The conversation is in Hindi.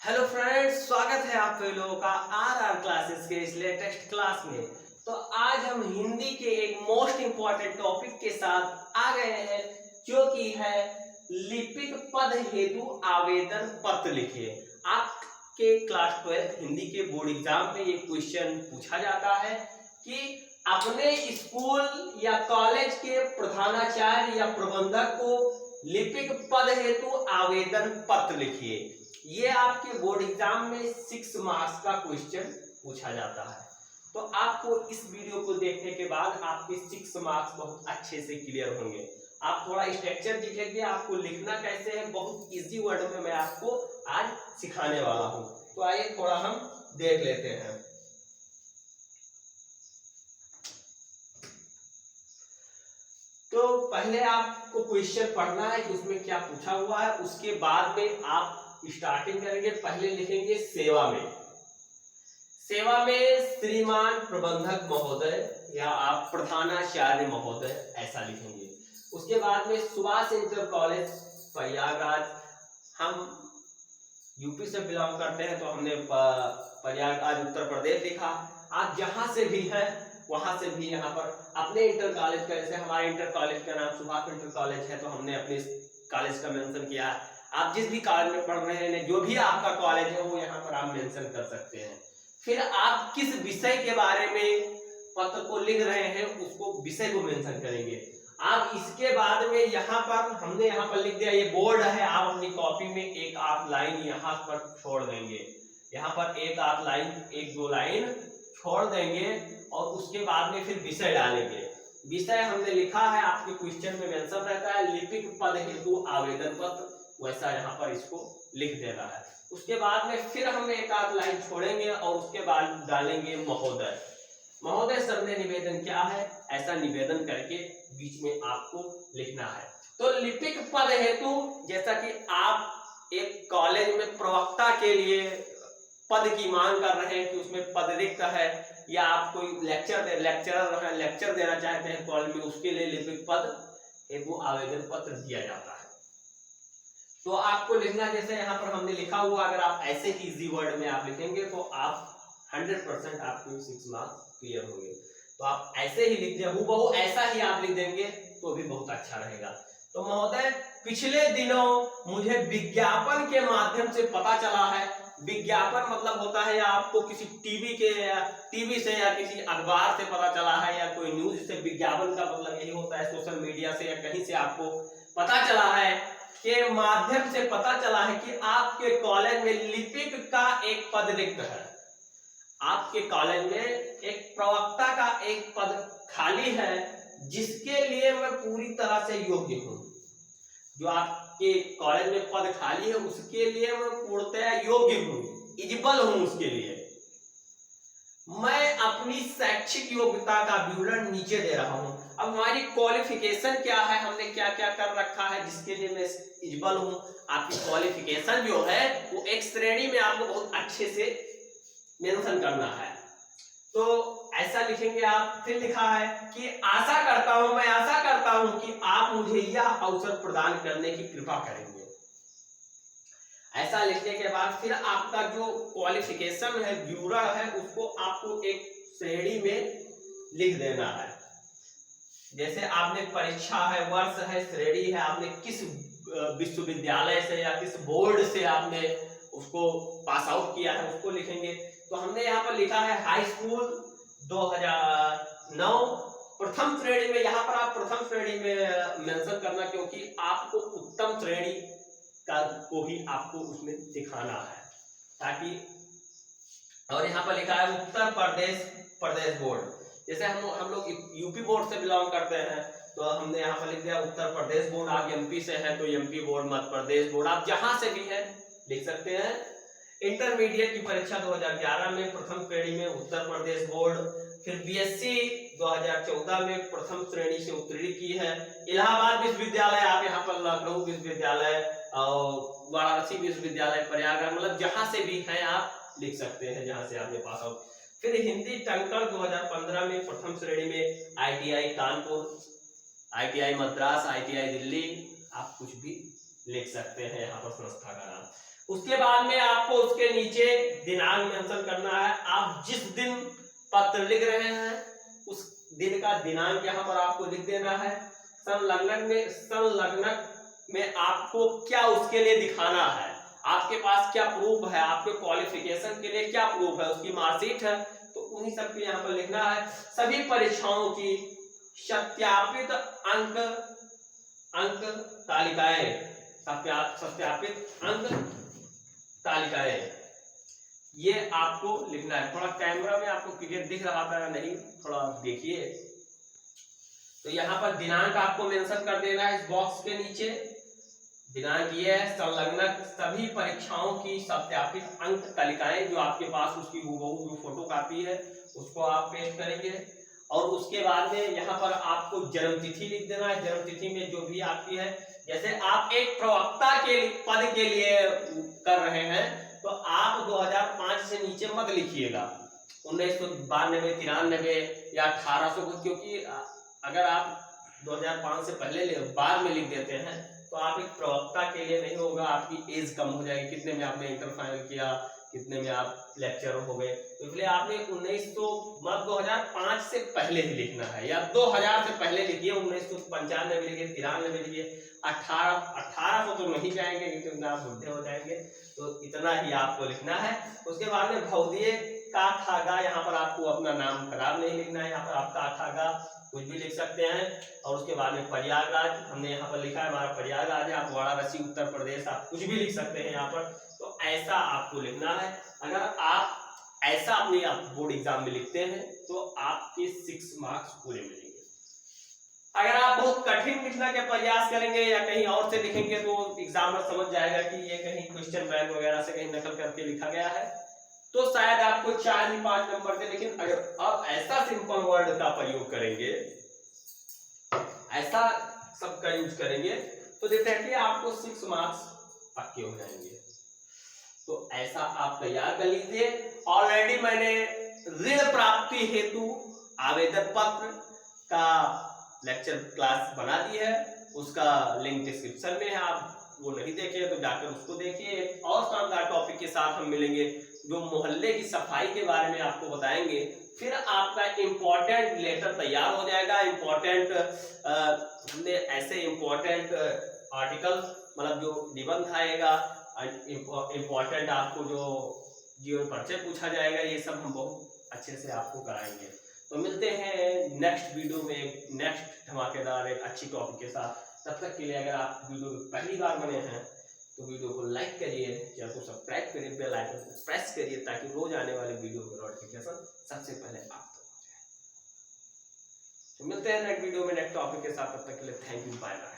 हेलो फ्रेंड्स, स्वागत है आप सभी लोगों का आर क्लासेस के इस लेटेस्ट क्लास में। तो आज हम हिंदी के एक मोस्ट इंपॉर्टेंट टॉपिक के साथ आ गए हैं, जो कि है लिपिक पद हेतु आवेदन पत्र लिखिए। आपके क्लास 12 हिंदी के बोर्ड एग्जाम में ये क्वेश्चन पूछा जाता है कि अपने स्कूल या कॉलेज के प्रधानाचार्य या प्रबंधक को लिपिक पद हेतु आवेदन पत्र लिखिए। ये आपके बोर्ड एग्जाम में 6 मार्क्स का क्वेश्चन पूछा जाता है। तो आपको इस वीडियो को देखने के बाद आपके 6 मार्क्स बहुत अच्छे से क्लियर होंगे। आप थोड़ा स्ट्रक्चर देखेंगे, आपको लिखना कैसे है, बहुत इजी वर्ड में मैं आपको आज सिखाने वाला हूं। तो आइए थोड़ा हम देख लेते हैं। तो पहले आपको क्वेश्चन पढ़ना है कि उसमें क्या पूछा हुआ है, उसके बाद में आप स्टार्टिंग करेंगे। पहले लिखेंगे सेवा में। सेवा में श्रीमान प्रबंधक महोदय या आप प्रधानाचार्य महोदय ऐसा लिखेंगे। उसके बाद में सुभाष इंटर कॉलेज प्रयागराज। हम यूपी से बिलोंग करते हैं तो हमने प्रयागराज उत्तर प्रदेश लिखा। आप जहां से भी हैं वहां से भी यहाँ पर अपने इंटर कॉलेज का, जैसे हमारे इंटर कॉलेज का नाम सुभाष इंटर कॉलेज है तो हमने अपने कॉलेज का मेंशन किया। आप जिस भी कॉलेज में पढ़ रहे हैं, जो भी आपका कॉलेज है वो यहाँ पर आप मेंशन कर सकते हैं। फिर आप किस विषय के बारे में पत्र को लिख रहे हैं उसको विषय को मेंशन करेंगे। आप इसके बाद में यहाँ पर हमने यहाँ पर लिख दिया, ये बोर्ड है, आप अपनी कॉपी में एक आध लाइन यहाँ पर छोड़ देंगे। यहाँ पर एक आध लाइन, एक दो लाइन छोड़ देंगे और उसके बाद में फिर विषय डालेंगे। विषय हमने लिखा है, आपके क्वेश्चन में मेंशन रहता है लिपिक पद हेतु आवेदन पत्र, वैसा यहाँ पर इसको लिख देना है। उसके बाद में फिर हम एक आध लाइन छोड़ेंगे और उसके बाद डालेंगे महोदय। महोदय सर ने निवेदन क्या है, ऐसा निवेदन करके बीच में आपको लिखना है। तो लिपिक पद हेतु, जैसा कि आप एक कॉलेज में प्रवक्ता के लिए पद की मांग कर रहे हैं कि उसमें पद रिक्त है, या आप कोई लेक्चर देना चाहते हैं कॉलेज में, उसके लिए लिपिक पद हेतु आवेदन पत्र दिया जाता है। तो आपको लिखना, जैसे यहाँ पर हमने लिखा हुआ, अगर आप ऐसे इजी वर्ड में आप लिखेंगे तो आप 100% आपके 6 मार्क्स क्लियर होंगे। तो आप ऐसे ही लिख दिया, हूबहू ऐसा ही आप लिख देंगे तो भी बहुत अच्छा रहेगा। तो महोदय, पिछले दिनों मुझे विज्ञापन के माध्यम से पता चला है। विज्ञापन मतलब होता है आपको किसी टीवी से या किसी अखबार से पता चला है, या कोई न्यूज से। विज्ञापन का मतलब यही होता है सोशल मीडिया से या कहीं से आपको पता चला है, के माध्यम से पता चला है कि आपके कॉलेज में लिपिक का एक पद रिक्त है। आपके कॉलेज में एक प्रवक्ता का एक पद खाली है, जिसके लिए मैं पूरी तरह से योग्य हूं। जो आपके कॉलेज में पद खाली है उसके लिए मैं पूर्णतया योग्य हूं, एलिजिबल हूं उसके लिए। मैं अपनी शैक्षिक योग्यता का विवरण नीचे दे रहा हूं। अब हमारी क्वालिफिकेशन क्या है, हमने क्या क्या कर रखा है जिसके लिए मैं एलिजिबल हूं। आपकी क्वालिफिकेशन जो है वो एक श्रेणी में आपको बहुत अच्छे से मेंशन करना है। तो ऐसा लिखेंगे आप। फिर लिखा है कि मैं आशा करता हूं कि आप मुझे यह अवसर प्रदान करने की कृपा करेंगे। ऐसा लिखने के बाद फिर आपका जो क्वालिफिकेशन है, विवरण है, उसको आपको एक श्रेणी में लिख देना है। जैसे आपने परीक्षा है, वर्ष है, श्रेणी है, आपने किस विश्वविद्यालय से या किस बोर्ड से आपने उसको पास आउट किया है उसको लिखेंगे। तो हमने यहाँ पर लिखा है हाई स्कूल 2009 प्रथम श्रेणी में। यहाँ पर आप प्रथम श्रेणी में मेंशन करना, क्योंकि आपको उत्तम श्रेणी का को ही आपको उसमें दिखाना है, ताकि। और यहाँ पर लिखा है उत्तर प्रदेश बोर्ड। जैसे हम लोग यूपी बोर्ड से बिलोंग करते हैं तो हमने यहाँ पर लिख दिया उत्तर प्रदेश बोर्ड। आप एमपी से हैं तो MP board, Madhya Pradesh board, आप जहां से भी हैं लिख सकते हैं। इंटरमीडिएट की परीक्षा 2011 में प्रथम श्रेणी में उत्तर प्रदेश बोर्ड। फिर बीएससी 2014 में प्रथम श्रेणी से उत्तीर्ण की है। इलाहाबाद विश्वविद्यालय, आप यहाँ पर लखनऊ विश्वविद्यालय और वाराणसी विश्वविद्यालय, प्रयागराज, मतलब जहां से भी हैं आप लिख सकते हैं जहां से आपने पास आउट। फिर हिंदी टंकण 2015 में प्रथम श्रेणी में ITI Kanpur, ITI Madras, ITI Delhi, आप कुछ भी लिख सकते हैं यहाँ पर संस्था का नाम। उसके बाद में आपको उसके नीचे दिनांक मेंशन करना है। आप जिस दिन पत्र लिख रहे हैं उस दिन का दिनांक यहाँ पर आपको लिख देना है। संलग्नक में आपको क्या उसके लिए दिखाना है, आपके पास क्या प्रूफ है, आपके क्वालिफिकेशन के लिए क्या प्रूफ है, उसकी मार्कशीट है, तो उन्हीं सब के यहाँ पर लिखना है। सभी परीक्षाओं की सत्यापित अंक तालिकाएं, सत्यापित अंक तालिकाएं, ये आपको लिखना है। थोड़ा कैमरा में आपको क्लियर दिख रहा था या नहीं, थोड़ा देखिए। तो यहाँ पर दिनांक आपको मेंशन कर देना है इस बॉक्स के नीचे। दिनांक ये है, संलग्नक सभी परीक्षाओं की सत्यापित अंक तालिकाएं, जो आपके पास उसकी हूबहू जो फोटो कॉपी है उसको आप पेस्ट करेंगे। और उसके बाद में यहाँ पर आपको जन्म तिथि लिख देना है। जन्म तिथि में जो भी आपकी है, जैसे आप एक प्रवक्ता के पद के लिए कर रहे हैं तो आप 2005 से नीचे मत लिखिएगा, 1992, 93 या 1800 को, क्योंकि अगर आप 2005 से पहले बाद में लिख देते हैं तो आप एक प्रवक्ता के लिए नहीं होगा, आपकी एज कम हो जाएगी, कितने में आपने इंटर फाइनल किया, कितने में आप लेक्चरर हो गए। तो इसलिए आपने 2005 से पहले ही लिखना है, या 2000 से पहले लिखिए, 1995 में लिखिए, 93 में लिखिए, 1800 तो नहीं जाएंगे क्योंकि आप बुढ़े हो जाएंगे, तो इतना ही आपको लिखना है। उसके बाद में भौदिये का थागा, यहाँ पर आपको अपना नाम खराब नहीं लिखना है, यहाँ पर आपका थागा कुछ भी लिख सकते हैं। और उसके बाद में प्रयागराज हमने यहाँ पर लिखा है, हमारा प्रयागराज है, आप वाराणसी उत्तर प्रदेश, आप कुछ भी लिख सकते हैं यहाँ पर। तो ऐसा आपको लिखना है। अगर आप ऐसा अपने बोर्ड एग्जाम में लिखते हैं तो आपके 6 मार्क्स पूरे मिलेंगे। अगर आप बहुत कठिन लिखने का प्रयास करेंगे या कहीं और से लिखेंगे तो एग्जामर समझ जाएगा कि ये कहीं क्वेश्चन बैंक वगैरह से कहीं नकल करके लिखा गया है, तो शायद आपको 4 ही 5 नंबर दे। लेकिन अगर आप ऐसा सिंपल वर्ड का प्रयोग करेंगे, ऐसा सबका यूज करेंगे, तो डेफिनेटली आपको 6 मार्क्स पक्के हो जाएंगे। तो ऐसा आप तैयार कर लीजिए। ऑलरेडी मैंने ऋण प्राप्ति हेतु आवेदन पत्र का लेक्चर क्लास बना दी है, उसका लिंक डिस्क्रिप्शन में है, आप वो नहीं देखे तो जाकर उसको देखिए। और शानदार टॉपिक के साथ हम मिलेंगे जो मोहल्ले की सफाई के बारे में आपको बताएंगे। फिर आपका इम्पोर्टेंट लेटर तैयार हो जाएगा। इम्पोर्टेंट हमने ऐसे इम्पोर्टेंट आर्टिकल, मतलब जो निबंध आएगा, इम्पोर्टेंट आपको जो जीवन परिचय पूछा जाएगा, ये सब हम बहुत अच्छे से आपको कराएंगे। तो मिलते हैं नेक्स्ट वीडियो में नेक्स्ट धमाकेदार एक अच्छी टॉपिक के साथ। तब तक के लिए अगर आप वीडियो पहली बार बने हैं तो वीडियो को लाइक करिए, चैनल को सब्सक्राइब करिए, बेल आइकन को प्रेस करिए ताकि रोज आने वाले वीडियो का नोटिफिकेशन सबसे पहले आप तक पहुंचे। तो मिलते हैं नेक्स्ट वीडियो में नेक्स्ट टॉपिक के साथ। तब तक के लिए थैंक यू, बाय बाय।